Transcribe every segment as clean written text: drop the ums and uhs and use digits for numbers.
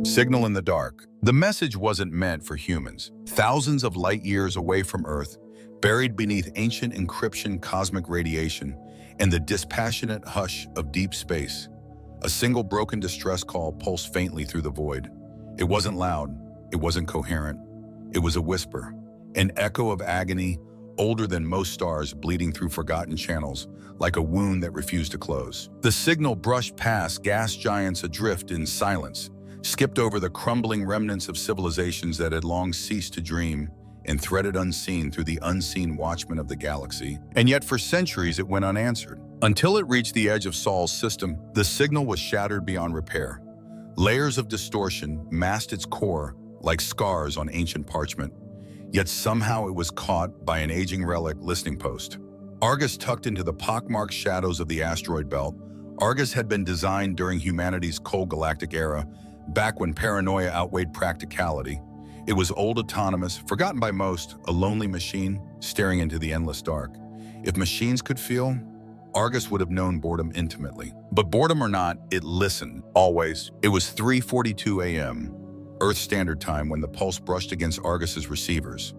Signal in the dark. The message wasn't meant for humans. Thousands of light years away from Earth, buried beneath ancient encryption cosmic radiation and the dispassionate hush of deep space, a single broken distress call pulsed faintly through the void. It wasn't loud. It wasn't coherent. It was a whisper, an echo of agony, older than most stars bleeding through forgotten channels, like a wound that refused to close. The signal brushed past gas giants adrift in silence, skipped over the crumbling remnants of civilizations that had long ceased to dream, and threaded unseen through the unseen watchmen of the galaxy. And yet for centuries it went unanswered. Until it reached the edge of Sol's system, the signal was shattered beyond repair. Layers of distortion masked its core like scars on ancient parchment. Yet somehow it was caught by an aging relic listening post. Argus tucked into the pockmarked shadows of the asteroid belt. Argus had been designed during humanity's cold galactic era, back when paranoia outweighed practicality. It was old, autonomous, forgotten by most, a lonely machine staring into the endless dark. If machines could feel, Argus would have known boredom intimately. But boredom or not, it listened, always. It was 3:42 a.m., Earth Standard Time, when the pulse brushed against Argus's receivers.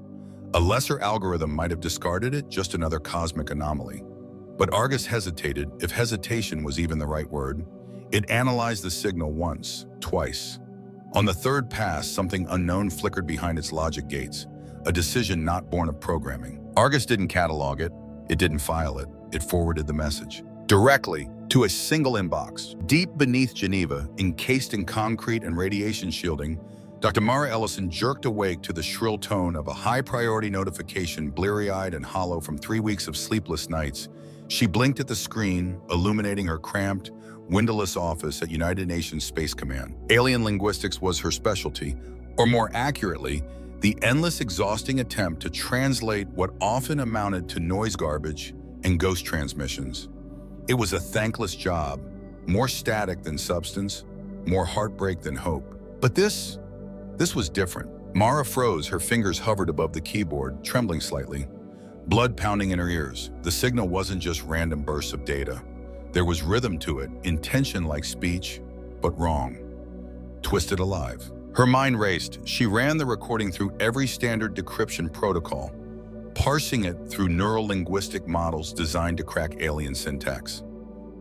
A lesser algorithm might have discarded it, just another cosmic anomaly. But Argus hesitated, if hesitation was even the right word. It analyzed the signal once, twice. On the third pass, something unknown flickered behind its logic gates, a decision not born of programming. Argus didn't catalog it, it didn't file it, it forwarded the message directly to a single inbox. Deep beneath Geneva, encased in concrete and radiation shielding, Dr. Mara Ellison jerked awake to the shrill tone of a high-priority notification, bleary-eyed and hollow from 3 weeks of sleepless nights. She blinked at the screen, illuminating her cramped, windowless office at United Nations Space Command. Alien linguistics was her specialty, or more accurately, the endless, exhausting attempt to translate what often amounted to noise garbage and ghost transmissions. It was a thankless job, more static than substance, more heartbreak than hope. But this was different. Mara froze, her fingers hovered above the keyboard, trembling slightly, blood pounding in her ears. The signal wasn't just random bursts of data. There was rhythm to it, intention like speech, but wrong, twisted alive. Her mind raced. She ran the recording through every standard decryption protocol, parsing it through neurolinguistic models designed to crack alien syntax.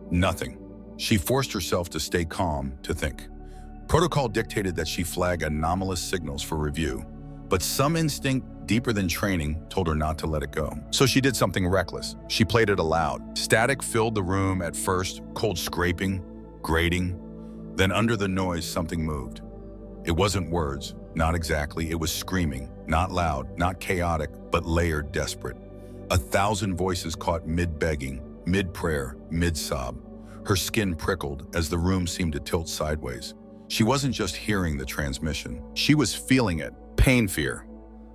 Nothing. She forced herself to stay calm, to think. Protocol dictated that she flag anomalous signals for review, but some instinct deeper than training told her not to let it go. So she did something reckless. She played it aloud. Static filled the room at first, cold scraping, grating. Then under the noise, something moved. It wasn't words, not exactly. It was screaming, not loud, not chaotic, but layered, desperate. 1,000 voices caught mid-begging, mid-prayer, mid-sob. Her skin prickled as the room seemed to tilt sideways. She wasn't just hearing the transmission. She was feeling it, pain fear.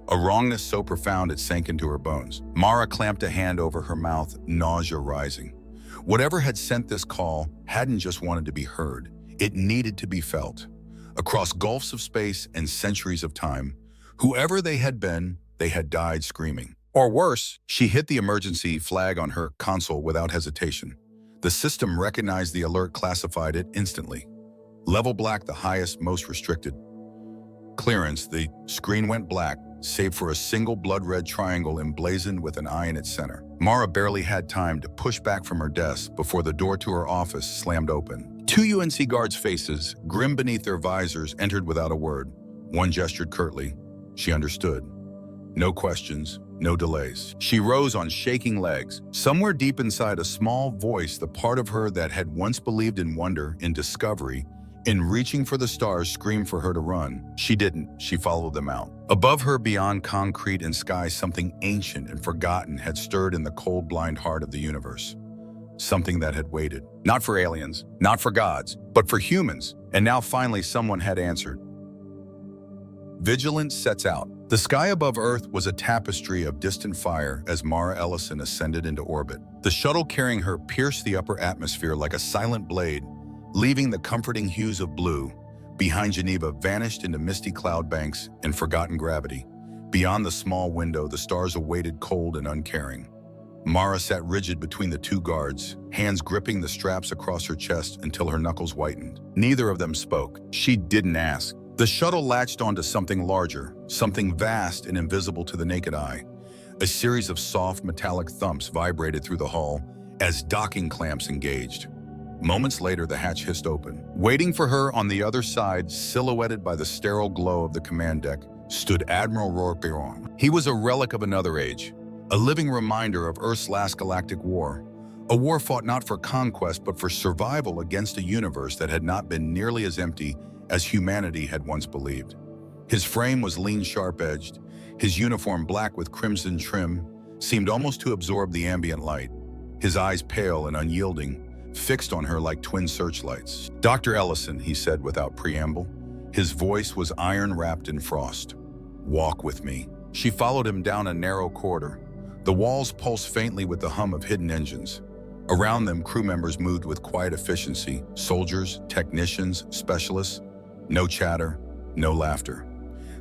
A wrongness so profound it sank into her bones. Mara clamped a hand over her mouth, nausea rising. Whatever had sent this call hadn't just wanted to be heard. It needed to be felt. Across gulfs of space and centuries of time, whoever they had been, they had died screaming. Or worse, she hit the emergency flag on her console without hesitation. The system recognized the alert, classified it instantly. Level black, the highest, most restricted. Clearance, the screen went black, save for a single blood-red triangle emblazoned with an eye in its center. Mara barely had time to push back from her desk before the door to her office slammed open. 2 UNC guards' faces, grim beneath their visors, entered without a word. One gestured curtly. She understood. No questions, no delays. She rose on shaking legs. Somewhere deep inside, a small voice, the part of her that had once believed in wonder, in discovery, in reaching for the stars, screamed for her to run. She didn't. She followed them out. Above her, beyond concrete and sky, something ancient and forgotten had stirred in the cold, blind heart of the universe. Something that had waited. Not for aliens, not for gods, but for humans. And now finally someone had answered. Vigilance sets out. The sky above Earth was a tapestry of distant fire as Mara Ellison ascended into orbit. The shuttle carrying her pierced the upper atmosphere like a silent blade, leaving the comforting hues of blue. Behind Geneva vanished into misty cloud banks and forgotten gravity. Beyond the small window, the stars awaited, cold and uncaring. Mara sat rigid between the two guards, hands gripping the straps across her chest until her knuckles whitened. Neither of them spoke. She didn't ask. The shuttle latched onto something larger, something vast and invisible to the naked eye. A series of soft metallic thumps vibrated through the hull as docking clamps engaged. Moments later, the hatch hissed open. Waiting for her on the other side, silhouetted by the sterile glow of the command deck, stood Admiral Ror. He was a relic of another age, a living reminder of Earth's last galactic war. A war fought not for conquest, but for survival against a universe that had not been nearly as empty as humanity had once believed. His frame was lean, sharp-edged. His uniform, black with crimson trim, seemed almost to absorb the ambient light. His eyes, pale and unyielding, fixed on her like twin searchlights. "Dr. Ellison," he said without preamble. His voice was iron-wrapped in frost. "Walk with me." She followed him down a narrow corridor. The walls pulsed faintly with the hum of hidden engines. Around them, crew members moved with quiet efficiency, soldiers, technicians, specialists. No chatter, no laughter.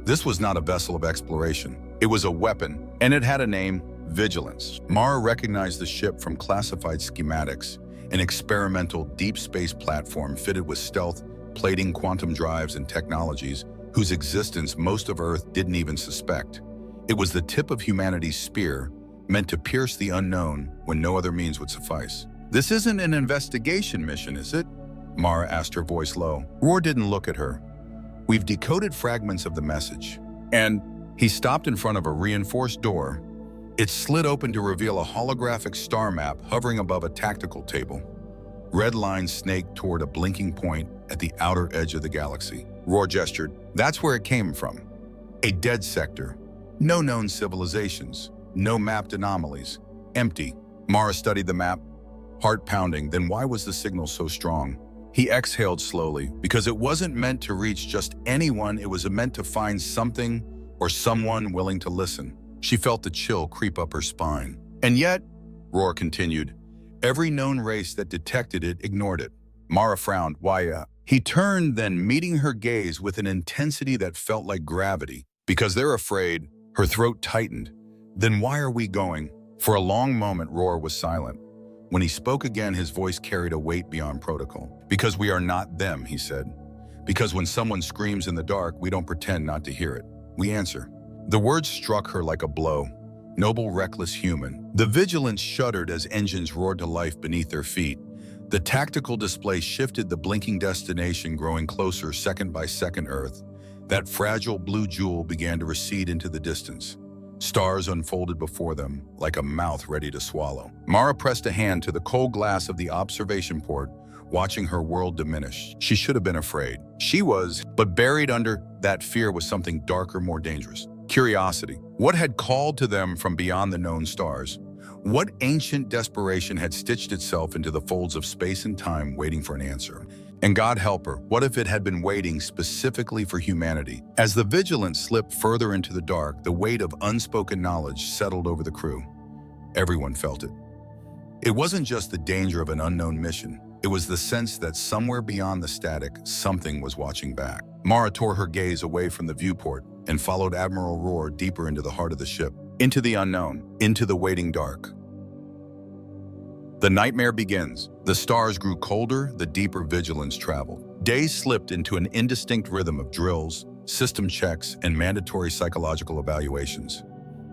This was not a vessel of exploration. It was a weapon, and it had a name: Vigilance. Mara recognized the ship from classified schematics, an experimental deep space platform fitted with stealth, plating, quantum drives, and technologies whose existence most of Earth didn't even suspect. It was the tip of humanity's spear, meant to pierce the unknown when no other means would suffice. "This isn't an investigation mission, is it?" Mara asked, her voice low. Ror didn't look at her. "We've decoded fragments of the message." And he stopped in front of a reinforced door. It slid open to reveal a holographic star map hovering above a tactical table. Red lines snaked toward a blinking point at the outer edge of the galaxy. Ror gestured. "That's where it came from. A dead sector. No known civilizations. No mapped anomalies. Empty." Mara studied the map, heart pounding. Then why was the signal so strong? He exhaled slowly, because it wasn't meant to reach just anyone. It was meant to find something or someone willing to listen. She felt the chill creep up her spine. "And yet," Ror continued, "every known race that detected it ignored it." Mara frowned. "Why, He turned, then meeting her gaze with an intensity that felt like gravity. "Because they're afraid." Her throat tightened. "Then why are we going?" For a long moment, Ror was silent. When he spoke again, his voice carried a weight beyond protocol. "Because we are not them," he said. "Because when someone screams in the dark, we don't pretend not to hear it. We answer." The words struck her like a blow. Noble, reckless human. The Vigilance shuddered as engines roared to life beneath their feet. The tactical display shifted, the blinking destination growing closer second by second. Earth, that fragile blue jewel, began to recede into the distance. Stars unfolded before them, like a mouth ready to swallow. Mara pressed a hand to the cold glass of the observation port, watching her world diminish. She should have been afraid. She was, but buried under that fear was something darker, more dangerous. Curiosity. What had called to them from beyond the known stars? What ancient desperation had stitched itself into the folds of space and time, waiting for an answer? And God help her, what if it had been waiting specifically for humanity? As the Vigilance slipped further into the dark, the weight of unspoken knowledge settled over the crew. Everyone felt it. It wasn't just the danger of an unknown mission. It was the sense that somewhere beyond the static, something was watching back. Mara tore her gaze away from the viewport and followed Admiral Ror deeper into the heart of the ship, into the unknown, into the waiting dark. The nightmare begins. The stars grew colder, the deeper Vigilance traveled. Days slipped into an indistinct rhythm of drills, system checks, and mandatory psychological evaluations.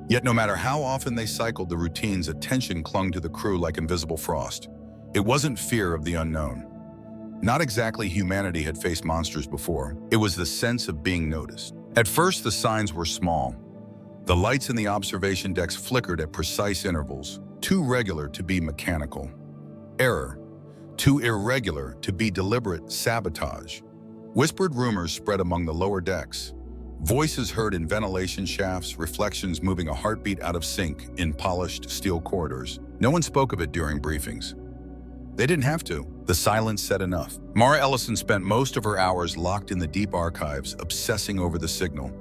Yet no matter how often they cycled the routines, a tension clung to the crew like invisible frost. It wasn't fear of the unknown. Not exactly humanity had faced monsters before. It was the sense of being noticed. At first, the signs were small. The lights in the observation decks flickered at precise intervals, too regular to be mechanical. Error, too irregular to be deliberate sabotage. Whispered rumors spread among the lower decks. Voices heard in ventilation shafts, reflections moving a heartbeat out of sync in polished steel corridors. No one spoke of it during briefings. They didn't have to. The silence said enough. Mara Ellison spent most of her hours locked in the deep archives, obsessing over the signal.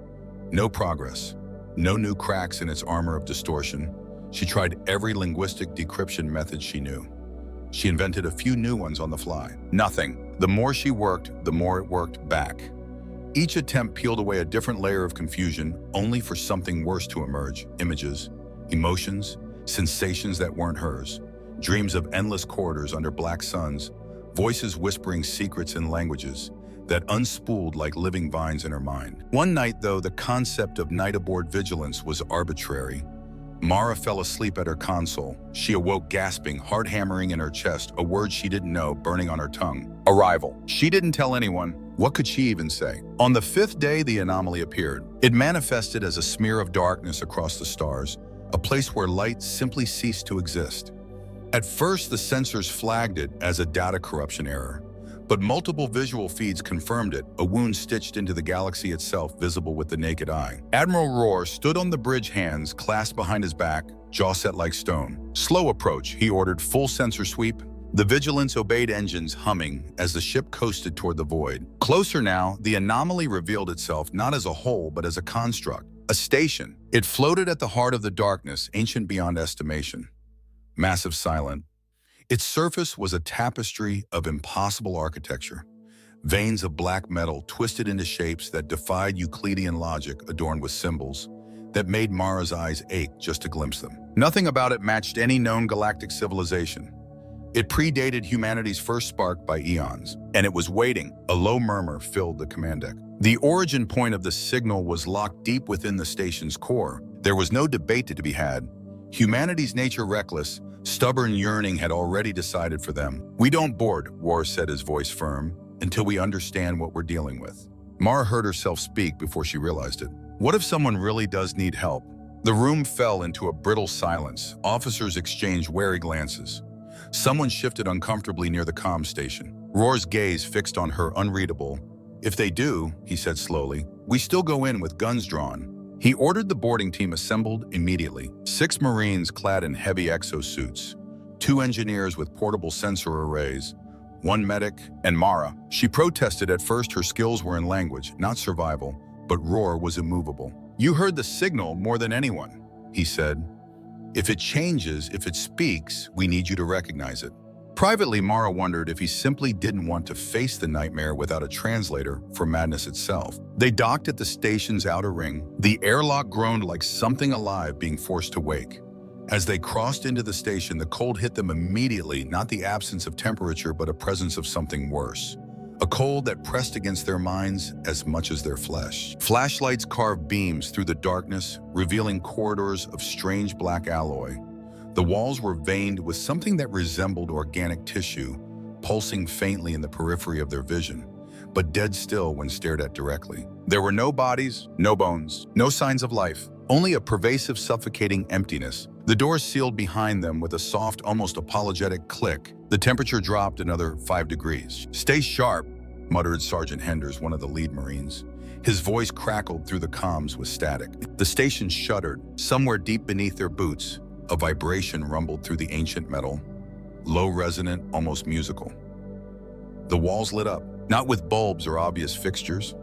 No progress. No new cracks in its armor of distortion. She tried every linguistic decryption method she knew. She invented a few new ones on the fly. Nothing. The more she worked, the more it worked back. Each attempt peeled away a different layer of confusion, only for something worse to emerge. Images, emotions, sensations that weren't hers, dreams of endless corridors under black suns, voices whispering secrets in languages that unspooled like living vines in her mind. One night, though, the concept of night aboard Vigilance was arbitrary. Mara fell asleep at her console. She awoke gasping, heart hammering in her chest, a word she didn't know burning on her tongue. Arrival. She didn't tell anyone. What could she even say? On the fifth day, the anomaly appeared. It manifested as a smear of darkness across the stars, a place where light simply ceased to exist. At first, the sensors flagged it as a data corruption error, but multiple visual feeds confirmed it, a wound stitched into the galaxy itself visible with the naked eye. Admiral Ror stood on the bridge, hands clasped behind his back, jaw set like stone. Slow approach, he ordered, full sensor sweep. The Vigilance obeyed, engines humming as the ship coasted toward the void. Closer now, the anomaly revealed itself not as a whole but as a construct, a station. It floated at the heart of the darkness, ancient beyond estimation. Massive, silent. Its surface was a tapestry of impossible architecture. Veins of black metal twisted into shapes that defied Euclidean logic, adorned with symbols that made Mara's eyes ache just to glimpse them. Nothing about it matched any known galactic civilization. It predated humanity's first spark by eons, and it was waiting. A low murmur filled the command deck. The origin point of the signal was locked deep within the station's core. There was no debate to be had. Humanity's nature reckless, stubborn yearning had already decided for them. "We don't board," Ror said, his voice firm, "until we understand what we're dealing with." Mara heard herself speak before she realized it. What if someone really does need help? The room fell into a brittle silence. Officers exchanged wary glances. Someone shifted uncomfortably near the comm station. Ror's gaze fixed on her, unreadable. "If they do," he said slowly, "we still go in with guns drawn." He ordered the boarding team assembled immediately. 6 Marines clad in heavy exosuits, 2 engineers with portable sensor arrays, 1 medic, and Mara. She protested at first. Her skills were in language, not survival, but Ror was immovable. "You heard the signal more than anyone," he said. "If it changes, if it speaks, we need you to recognize it." Privately, Mara wondered if he simply didn't want to face the nightmare without a translator for madness itself. They docked at the station's outer ring. The airlock groaned like something alive being forced to wake. As they crossed into the station, the cold hit them immediately, not the absence of temperature, but a presence of something worse. A cold that pressed against their minds as much as their flesh. Flashlights carved beams through the darkness, revealing corridors of strange black alloy. The walls were veined with something that resembled organic tissue, pulsing faintly in the periphery of their vision, but dead still when stared at directly. There were no bodies, no bones, no signs of life, only a pervasive, suffocating emptiness. The doors sealed behind them with a soft, almost apologetic click. The temperature dropped another 5 degrees. "Stay sharp," muttered Sergeant Henders, one of the lead Marines. His voice crackled through the comms with static. The station shuddered. Somewhere deep beneath their boots, a vibration rumbled through the ancient metal, low, resonant, almost musical. The walls lit up, not with bulbs or obvious fixtures.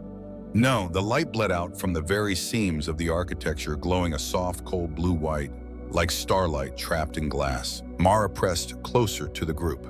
No, the light bled out from the very seams of the architecture, glowing a soft, cold blue-white, like starlight trapped in glass. Mara pressed closer to the group,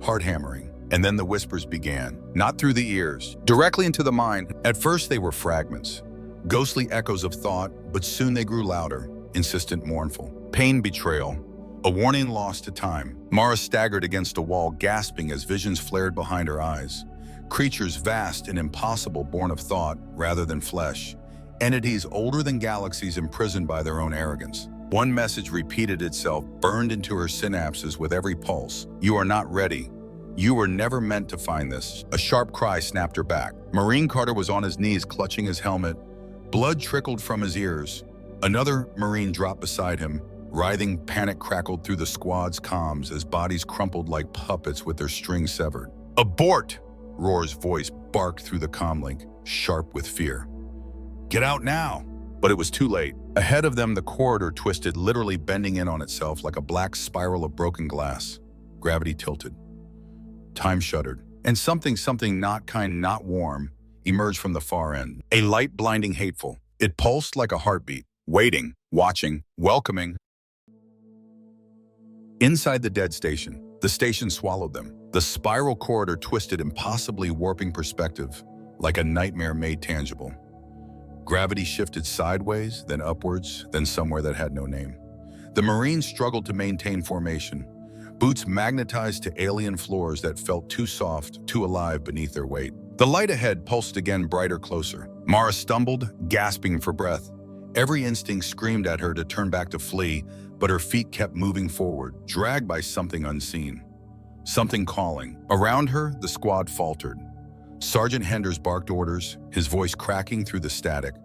heart hammering, and then the whispers began, not through the ears, directly into the mind. At first they were fragments, ghostly echoes of thought, but soon they grew louder, insistent, mournful. Pain, betrayal, a warning lost to time. Mara staggered against a wall, gasping as visions flared behind her eyes. Creatures vast and impossible, born of thought rather than flesh. Entities older than galaxies, imprisoned by their own arrogance. One message repeated itself, burned into her synapses with every pulse. "You are not ready. You were never meant to find this." A sharp cry snapped her back. Marine Carter was on his knees, clutching his helmet. Blood trickled from his ears. Another Marine dropped beside him. Writhing panic crackled through the squad's comms as bodies crumpled like puppets with their strings severed. "Abort!" Ror's voice barked through the comlink, sharp with fear. "Get out now!" But it was too late. Ahead of them, the corridor twisted, literally bending in on itself like a black spiral of broken glass. Gravity tilted. Time shuddered. And something not kind, not warm, emerged from the far end. A light blinding, hateful. It pulsed like a heartbeat, waiting, watching, welcoming. Inside the dead station, the station swallowed them. The spiral corridor twisted, impossibly warping perspective, like a nightmare made tangible. Gravity shifted sideways, then upwards, then somewhere that had no name. The Marines struggled to maintain formation, boots magnetized to alien floors that felt too soft, too alive beneath their weight. The light ahead pulsed again, brighter, closer. Mara stumbled, gasping for breath. Every instinct screamed at her to turn back to flee, but her feet kept moving forward, dragged by something unseen. Something calling. Around her, the squad faltered. Sergeant Henders barked orders, his voice cracking through the static,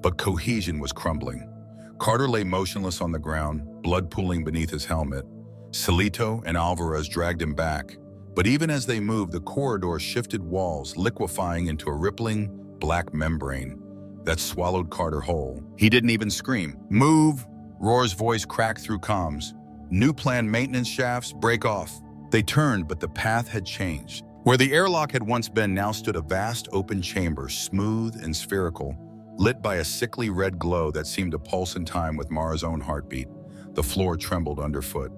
but cohesion was crumbling. Carter lay motionless on the ground, blood pooling beneath his helmet. Celito and Alvarez dragged him back, but even as they moved, the corridor shifted walls, liquefying into a rippling, black membrane that swallowed Carter whole. He didn't even scream. "Move!" Ror's voice cracked through comms. "New plan maintenance shafts, break off." They turned, but the path had changed. Where the airlock had once been now stood a vast open chamber, smooth and spherical, lit by a sickly red glow that seemed to pulse in time with Mara's own heartbeat. The floor trembled underfoot.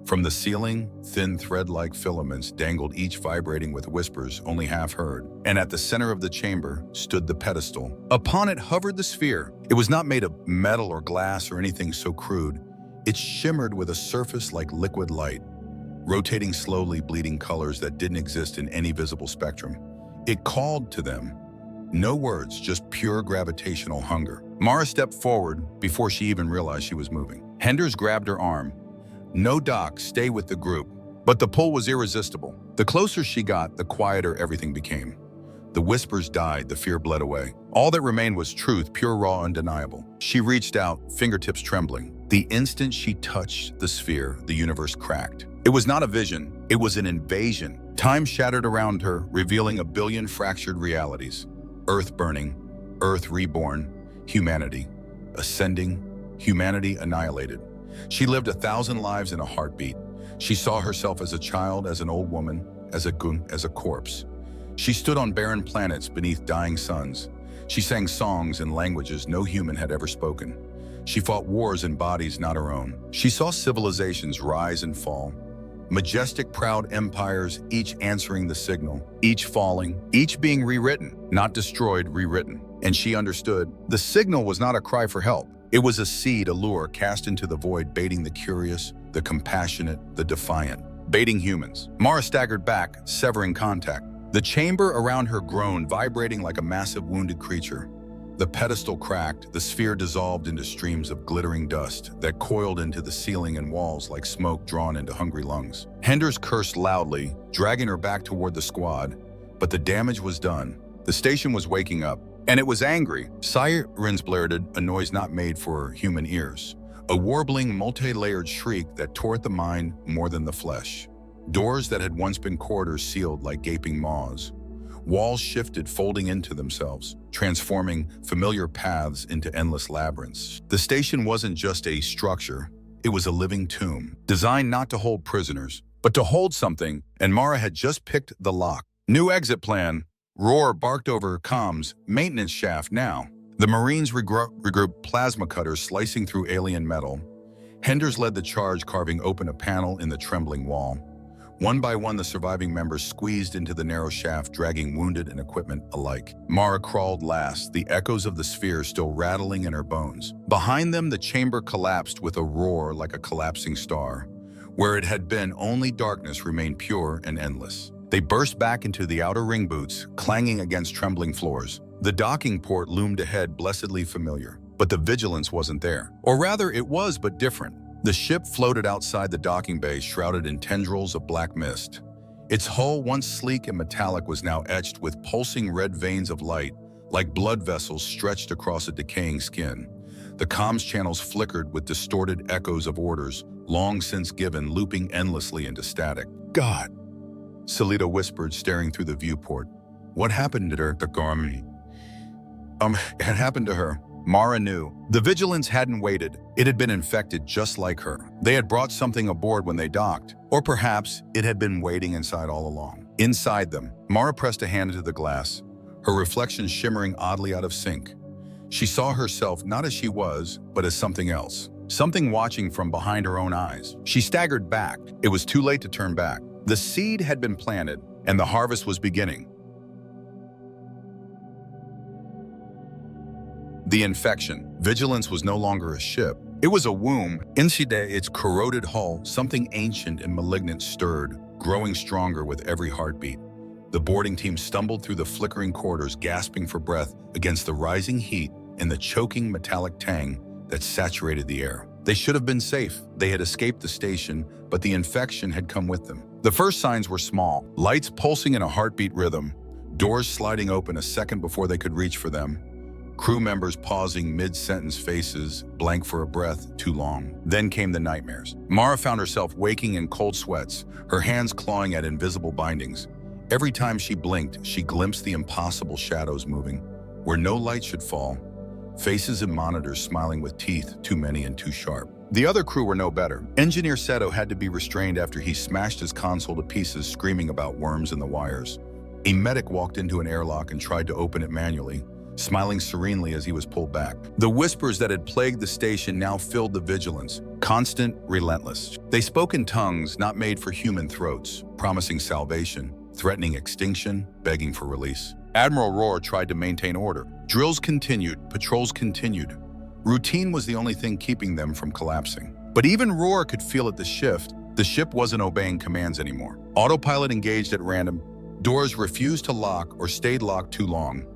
From the ceiling, thin thread-like filaments dangled, each vibrating with whispers only half heard. And at the center of the chamber stood the pedestal. Upon it hovered the sphere. It was not made of metal or glass or anything so crude. It shimmered with a surface like liquid light, rotating slowly, bleeding colors that didn't exist in any visible spectrum. It called to them. No words, just pure gravitational hunger. Mara stepped forward before she even realized she was moving. Henders grabbed her arm. "No, Doc, stay with the group." But the pull was irresistible. The closer she got, the quieter everything became. The whispers died, the fear bled away. All that remained was truth, pure, raw, undeniable. She reached out, fingertips trembling. The instant she touched the sphere, the universe cracked. It was not a vision, it was an invasion. Time shattered around her, revealing a billion fractured realities. Earth burning, Earth reborn, humanity ascending, humanity annihilated. She lived 1,000 lives in a heartbeat. She saw herself as a child, as an old woman, as a gun, as a corpse. She stood on barren planets beneath dying suns. She sang songs in languages no human had ever spoken. She fought wars in bodies not her own. She saw civilizations rise and fall. Majestic, proud empires, each answering the signal, each falling, each being rewritten, not destroyed, rewritten. And she understood. The signal was not a cry for help. It was a seed, a lure cast into the void, baiting the curious, the compassionate, the defiant, baiting humans. Mara staggered back, severing contact. The chamber around her groaned, vibrating like a massive wounded creature. The pedestal cracked, the sphere dissolved into streams of glittering dust that coiled into the ceiling and walls like smoke drawn into hungry lungs. Henders cursed loudly, dragging her back toward the squad, but the damage was done. The station was waking up, and it was angry. Sirens blared, a noise not made for human ears. A warbling, multi-layered shriek that tore at the mind more than the flesh. Doors that had once been corridors sealed like gaping maws. Walls shifted, folding into themselves, transforming familiar paths into endless labyrinths. The station wasn't just a structure, it was a living tomb, designed not to hold prisoners, but to hold something, and Mara had just picked the lock. "New exit plan." Ror barked over comms, "Maintenance shaft now." The Marines regrouped, plasma cutters slicing through alien metal. Henders led the charge, carving open a panel in the trembling wall. One by one, the surviving members squeezed into the narrow shaft, dragging wounded and equipment alike. Mara crawled last, the echoes of the sphere still rattling in her bones. Behind them, the chamber collapsed with a roar like a collapsing star. Where it had been, only darkness remained pure and endless. They burst back into the outer ring boots, clanging against trembling floors. The docking port loomed ahead, blessedly familiar. But the Vigilance wasn't there. Or rather, it was, but different. The ship floated outside the docking bay, shrouded in tendrils of black mist. Its hull, once sleek and metallic, was now etched with pulsing red veins of light, like blood vessels stretched across a decaying skin. The comms channels flickered with distorted echoes of orders, long since given, looping endlessly into static. "God," Celito whispered, staring through the viewport. "What happened to her, Takarmi?" It had happened to her. Mara knew. The Vigilance hadn't waited. It had been infected just like her. They had brought something aboard when they docked. Or perhaps it had been waiting inside all along. Inside them, Mara pressed a hand into the glass, her reflection shimmering oddly out of sync. She saw herself not as she was, but as something else. Something watching from behind her own eyes. She staggered back. It was too late to turn back. The seed had been planted, and the harvest was beginning. The infection. Vigilance was no longer a ship. It was a womb. Inside its corroded hull, something ancient and malignant stirred, growing stronger with every heartbeat. The boarding team stumbled through the flickering corridors, gasping for breath against the rising heat and the choking metallic tang that saturated the air. They should have been safe. They had escaped the station, but the infection had come with them. The first signs were small, lights pulsing in a heartbeat rhythm, doors sliding open a second before they could reach for them, crew members pausing mid-sentence, faces blank for a breath too long. Then came the nightmares. Mara found herself waking in cold sweats, her hands clawing at invisible bindings. Every time she blinked, she glimpsed the impossible shadows moving, where no light should fall, faces and monitors smiling with teeth too many and too sharp. The other crew were no better. Engineer Seto had to be restrained after he smashed his console to pieces, screaming about worms in the wires. A medic walked into an airlock and tried to open it manually, smiling serenely as he was pulled back. The whispers that had plagued the station now filled the Vigilance, constant, relentless. They spoke in tongues not made for human throats, promising salvation, threatening extinction, begging for release. Admiral Ror tried to maintain order. Drills continued, patrols continued. Routine was the only thing keeping them from collapsing. But even Ror could feel at the shift, the ship wasn't obeying commands anymore. Autopilot engaged at random, doors refused to lock or stayed locked too long.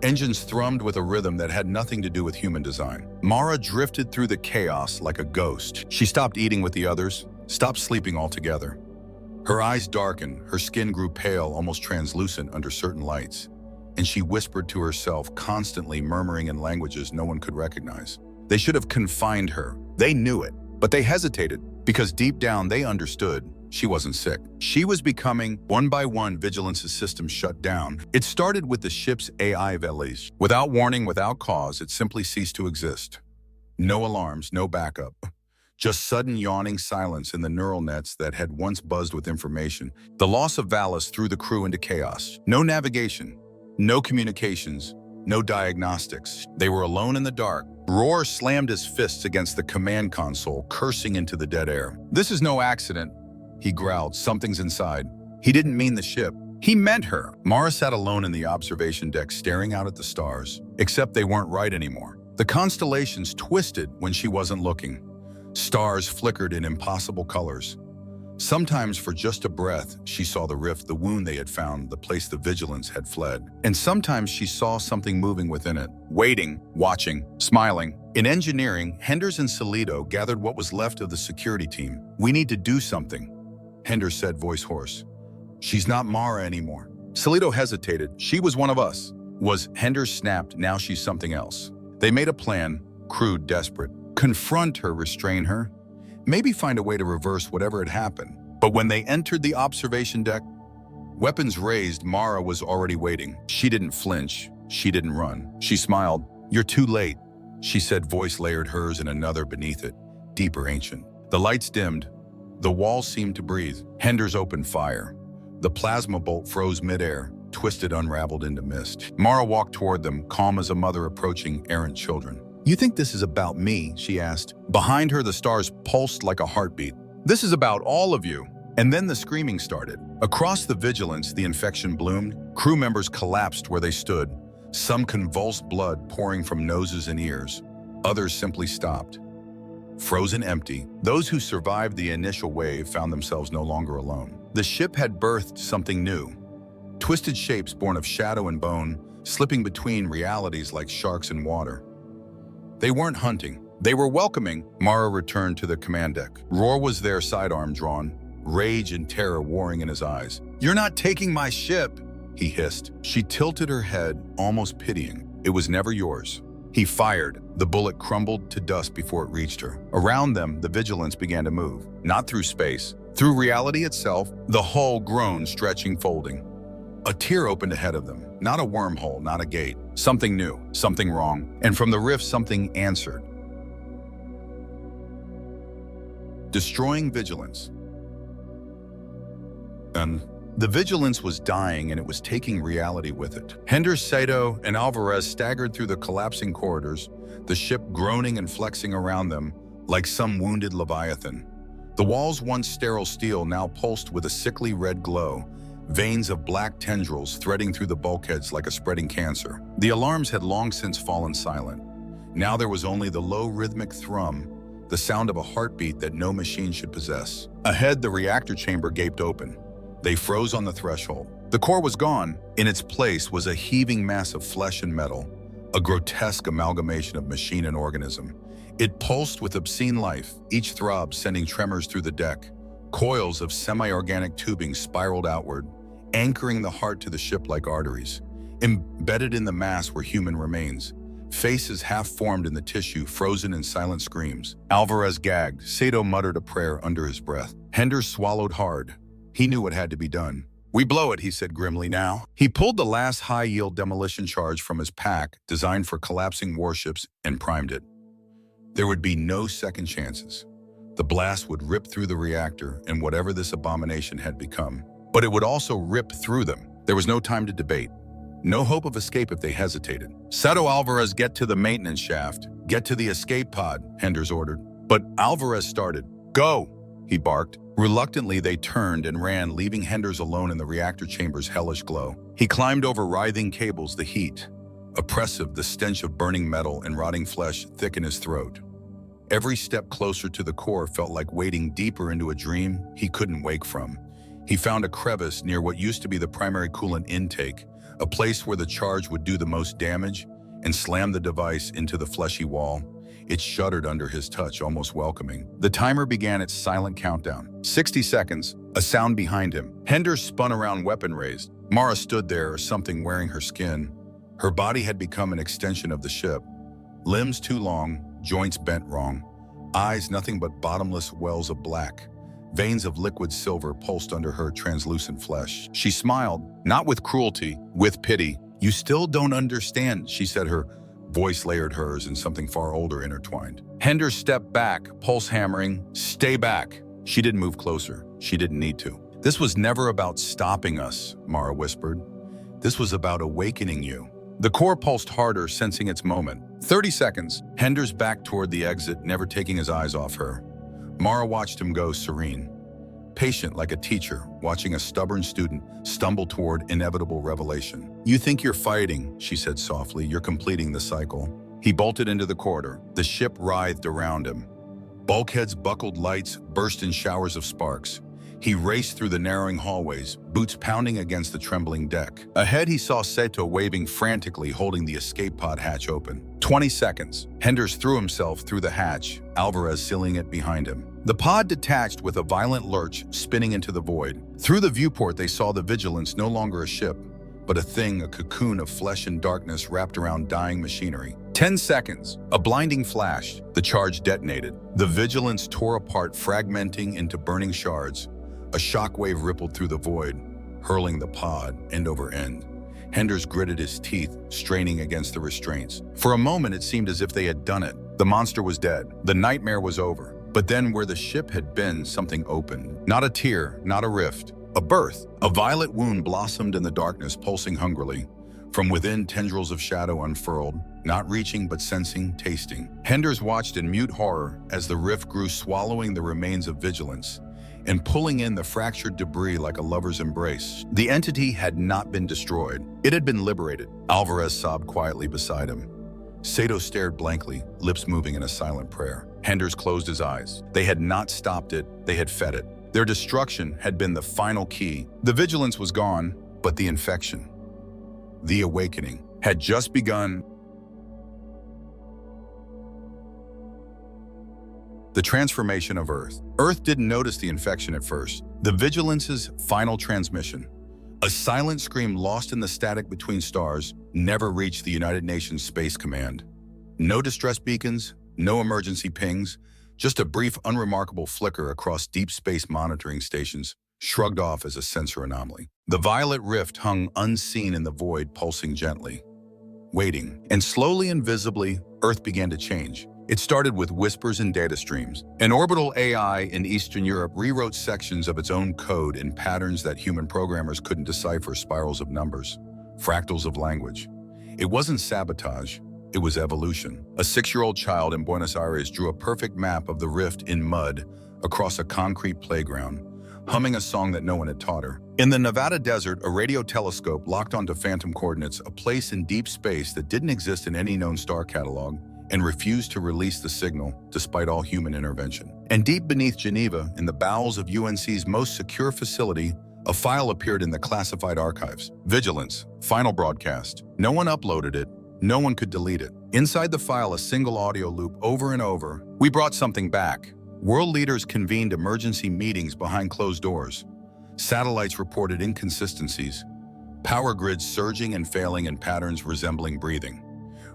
Engines thrummed with a rhythm that had nothing to do with human design. Mara drifted through the chaos like a ghost. She stopped eating with the others, stopped sleeping altogether. Her eyes darkened, her skin grew pale, almost translucent under certain lights, and she whispered to herself, constantly murmuring in languages no one could recognize. They should have confined her. They knew it, but they hesitated because deep down they understood she wasn't sick. She was becoming, one by one, Vigilance's systems shut down. It started with the ship's AI valise. Without warning, without cause, it simply ceased to exist. No alarms, no backup. Just sudden yawning silence in the neural nets that had once buzzed with information. The loss of Valis threw the crew into chaos. No navigation, no communications, no diagnostics. They were alone in the dark. Ror slammed his fists against the command console, cursing into the dead air. "This is no accident," he growled. "Something's inside." He didn't mean the ship. He meant her. Mara sat alone in the observation deck, staring out at the stars, except they weren't right anymore. The constellations twisted when she wasn't looking. Stars flickered in impossible colors. Sometimes for just a breath, she saw the rift, the wound they had found, the place the Vigilance had fled. And sometimes she saw something moving within it, waiting, watching, smiling. In engineering, Henders and Salido gathered what was left of the security team. "We need to do something," Henders said, voice hoarse. "She's not Mara anymore." Salido hesitated. "She was one of us." Henders snapped, "Now she's something else." They made a plan, crude, desperate. Confront her, restrain her, maybe find a way to reverse whatever had happened. But when they entered the observation deck, weapons raised, Mara was already waiting. She didn't flinch. She didn't run. She smiled. "You're too late," she said, voice layered hers and another beneath it, deeper, ancient. The lights dimmed. The walls seemed to breathe. Henders opened fire. The plasma bolt froze midair, twisted, unraveled into mist. Mara walked toward them, calm as a mother approaching errant children. "You think this is about me?" she asked. Behind her, the stars pulsed like a heartbeat. "This is about all of you." And then the screaming started. Across the Vigilance, the infection bloomed. Crew members collapsed where they stood. Some convulsed, blood pouring from noses and ears. Others simply stopped. Frozen empty, those who survived the initial wave found themselves no longer alone. The ship had birthed something new. Twisted shapes born of shadow and bone, slipping between realities like sharks in water. They weren't hunting. They were welcoming. Mara returned to the command deck. Ror was there, sidearm drawn, rage and terror warring in his eyes. "You're not taking my ship," he hissed. She tilted her head, almost pitying. "It was never yours." He fired. The bullet crumbled to dust before it reached her. Around them, the Vigilance began to move. Not through space, through reality itself, the hull groaned, stretching, folding. A tear opened ahead of them. Not a wormhole, not a gate. Something new, something wrong. And from the rift, something answered. Destroying Vigilance. And the Vigilance was dying, and it was taking reality with it. Henders, Sato, and Alvarez staggered through the collapsing corridors, the ship groaning and flexing around them like some wounded leviathan. The walls, once sterile steel, now pulsed with a sickly red glow, veins of black tendrils threading through the bulkheads like a spreading cancer. The alarms had long since fallen silent. Now there was only the low rhythmic thrum, the sound of a heartbeat that no machine should possess. Ahead, the reactor chamber gaped open. They froze on the threshold. The core was gone. In its place was a heaving mass of flesh and metal, a grotesque amalgamation of machine and organism. It pulsed with obscene life, each throb sending tremors through the deck. Coils of semi-organic tubing spiraled outward, anchoring the heart to the ship like arteries. Embedded in the mass were human remains, faces half-formed in the tissue, frozen in silent screams. Alvarez gagged. Sato muttered a prayer under his breath. Henders swallowed hard. He knew what had to be done. "We blow it," he said grimly now. He pulled the last high-yield demolition charge from his pack, designed for collapsing warships, and primed it. There would be no second chances. The blast would rip through the reactor and whatever this abomination had become. But it would also rip through them. There was no time to debate. No hope of escape if they hesitated. "Sato Alvarez, get to the maintenance shaft. Get to the escape pod," Henders ordered. But Alvarez started. "Go," he barked. Reluctantly, they turned and ran, leaving Henders alone in the reactor chamber's hellish glow. He climbed over writhing cables, the heat. Oppressive, the stench of burning metal and rotting flesh thick in his throat. Every step closer to the core felt like wading deeper into a dream he couldn't wake from. He found a crevice near what used to be the primary coolant intake, a place where the charge would do the most damage, and slammed the device into the fleshy wall. It shuddered under his touch, almost welcoming. The timer began its silent countdown. 60 seconds, a sound behind him. Henders spun around, weapon raised. Mara stood there, something wearing her skin. Her body had become an extension of the ship. Limbs too long, joints bent wrong. Eyes nothing but bottomless wells of black. Veins of liquid silver pulsed under her translucent flesh. She smiled, not with cruelty, with pity. "You still don't understand," she said, her voice layered hers and something far older intertwined. Henders stepped back, pulse hammering. "Stay back." She didn't move closer. She didn't need to. "This was never about stopping us," Mara whispered. "This was about awakening you." The core pulsed harder, sensing its moment. 30 seconds. Henders backed toward the exit, never taking his eyes off her. Mara watched him go, serene. Patient like a teacher, watching a stubborn student stumble toward inevitable revelation. "You think you're fighting," she said softly. "You're completing the cycle." He bolted into the corridor. The ship writhed around him. Bulkheads buckled, lights burst in showers of sparks. He raced through the narrowing hallways, boots pounding against the trembling deck. Ahead, he saw Sato waving frantically, holding the escape pod hatch open. 20 seconds. Henders threw himself through the hatch, Alvarez sealing it behind him. The pod detached with a violent lurch, spinning into the void. Through the viewport, they saw the Vigilance, no longer a ship, but a thing, a cocoon of flesh and darkness wrapped around dying machinery. 10 seconds. A blinding flash. The charge detonated. The Vigilance tore apart, fragmenting into burning shards. A shockwave rippled through the void, hurling the pod end over end. Henders gritted his teeth, straining against the restraints. For a moment, it seemed as if they had done it. The monster was dead. The nightmare was over. But then where the ship had been, something opened. Not a tear, not a rift. A birth. A violet wound blossomed in the darkness, pulsing hungrily. From within, tendrils of shadow unfurled, not reaching but sensing, tasting. Henders watched in mute horror as the rift grew, swallowing the remains of Vigilance and pulling in the fractured debris like a lover's embrace. The entity had not been destroyed. It had been liberated. Alvarez sobbed quietly beside him. Sato stared blankly, lips moving in a silent prayer. Henders closed his eyes. They had not stopped it, they had fed it. Their destruction had been the final key. The Vigilance was gone, but the infection, the awakening, had just begun. The transformation of Earth. Earth didn't notice the infection at first. The Vigilance's final transmission, a silent scream lost in the static between stars, never reached the United Nations Space Command. No distress beacons, no emergency pings, just a brief, unremarkable flicker across deep space monitoring stations, shrugged off as a sensor anomaly. The violet rift hung unseen in the void, pulsing gently, waiting. And slowly and visibly, Earth began to change. It started with whispers and data streams. An orbital AI in Eastern Europe rewrote sections of its own code in patterns that human programmers couldn't decipher, spirals of numbers, fractals of language. It wasn't sabotage, it was evolution. A 6-year-old child in Buenos Aires drew a perfect map of the rift in mud across a concrete playground, humming a song that no one had taught her. In the Nevada desert, a radio telescope locked onto phantom coordinates, a place in deep space that didn't exist in any known star catalog, and refused to release the signal despite all human intervention. And deep beneath Geneva, in the bowels of UNC's most secure facility, a file appeared in the classified archives. Vigilance, final broadcast. No one uploaded it. No one could delete it. Inside the file, a single audio loop over and over. We brought something back. World leaders convened emergency meetings behind closed doors. Satellites reported inconsistencies. Power grids surging and failing in patterns resembling breathing.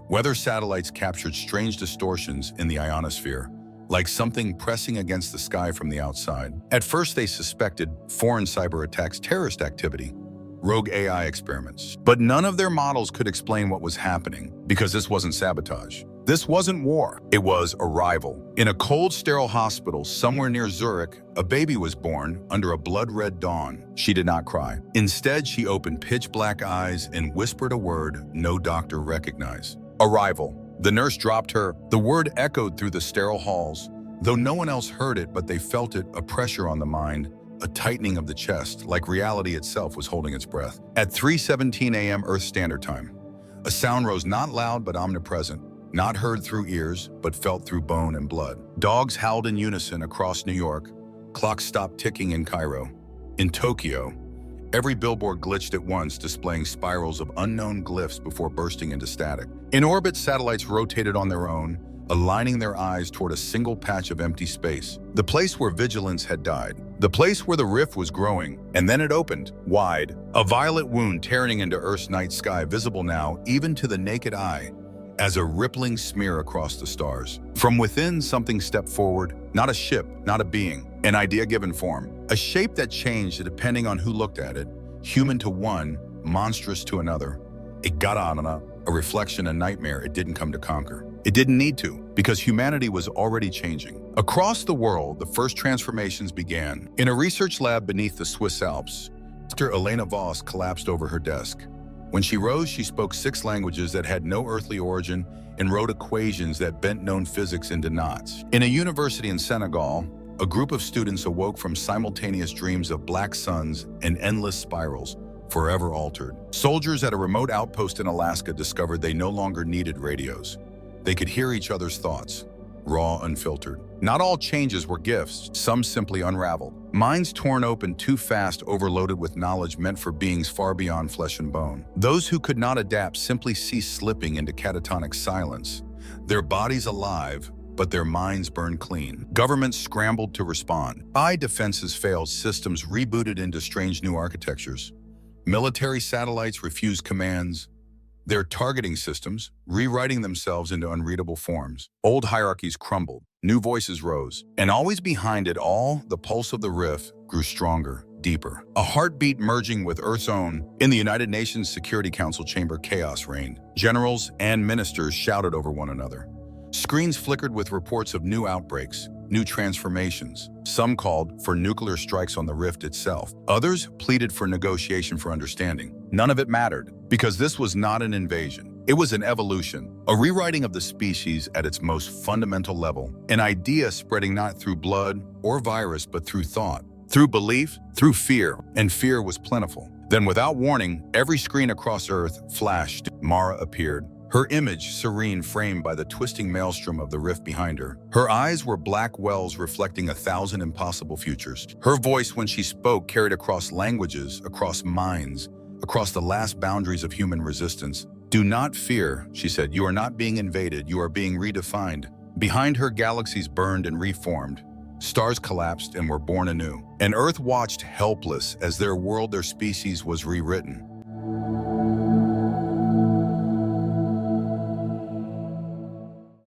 Weather satellites captured strange distortions in the ionosphere, like something pressing against the sky from the outside. At first, they suspected foreign cyber attacks, terrorist activity, rogue AI experiments. But none of their models could explain what was happening, because this wasn't sabotage. This wasn't war. It was arrival. In a cold, sterile hospital somewhere near Zurich, a baby was born under a blood-red dawn. She did not cry. Instead, she opened pitch-black eyes and whispered a word no doctor recognized. Arrival. The nurse dropped her. The word echoed through the sterile halls. Though no one else heard it, but they felt it, a pressure on the mind, a tightening of the chest, like reality itself was holding its breath. At 3:17 a.m. Earth Standard Time, a sound rose, not loud but omnipresent, not heard through ears, but felt through bone and blood. Dogs howled in unison across New York. Clocks stopped ticking in Cairo. In Tokyo, every billboard glitched at once, displaying spirals of unknown glyphs before bursting into static. In orbit, satellites rotated on their own, aligning their eyes toward a single patch of empty space. The place where Vigilance had died. The place where the rift was growing. And then it opened, wide. A violet wound tearing into Earth's night sky, visible now, even to the naked eye, as a rippling smear across the stars. From within, something stepped forward. Not a ship, not a being. An idea given form. A shape that changed depending on who looked at it. Human to one, monstrous to another. A Gadana, a reflection, a nightmare it didn't come to conquer. It didn't need to, because humanity was already changing. Across the world, the first transformations began. In a research lab beneath the Swiss Alps, Dr. Elena Voss collapsed over her desk. When she rose, she spoke 6 languages that had no earthly origin and wrote equations that bent known physics into knots. In a university in Senegal, a group of students awoke from simultaneous dreams of black suns and endless spirals, forever altered. Soldiers at a remote outpost in Alaska discovered they no longer needed radios. They could hear each other's thoughts, raw, unfiltered. Not all changes were gifts, some simply unraveled. Minds torn open too fast, overloaded with knowledge meant for beings far beyond flesh and bone. Those who could not adapt simply ceased, slipping into catatonic silence. Their bodies alive, but their minds burned clean. Governments scrambled to respond. AI defenses failed, systems rebooted into strange new architectures. Military satellites refused commands, their targeting systems rewriting themselves into unreadable forms. Old hierarchies crumbled, new voices rose, and always behind it all, the pulse of the rift grew stronger, deeper. A heartbeat merging with Earth's own. In the United Nations Security Council chamber, chaos reigned. Generals and ministers shouted over one another. Screens flickered with reports of new outbreaks, new transformations. Some called for nuclear strikes on the rift itself. Others pleaded for negotiation, for understanding. None of it mattered, because this was not an invasion. It was an evolution, a rewriting of the species at its most fundamental level, an idea spreading not through blood or virus, but through thought, through belief, through fear, and fear was plentiful. Then, without warning, every screen across Earth flashed. Mara appeared. Her image serene, framed by the twisting maelstrom of the rift behind her. Her eyes were black wells reflecting 1,000 impossible futures. Her voice, when she spoke, carried across languages, across minds, across the last boundaries of human resistance. "Do not fear," she said. "You are not being invaded, you are being redefined." Behind her, galaxies burned and reformed. Stars collapsed and were born anew. And Earth watched helpless as their world, their species, was rewritten.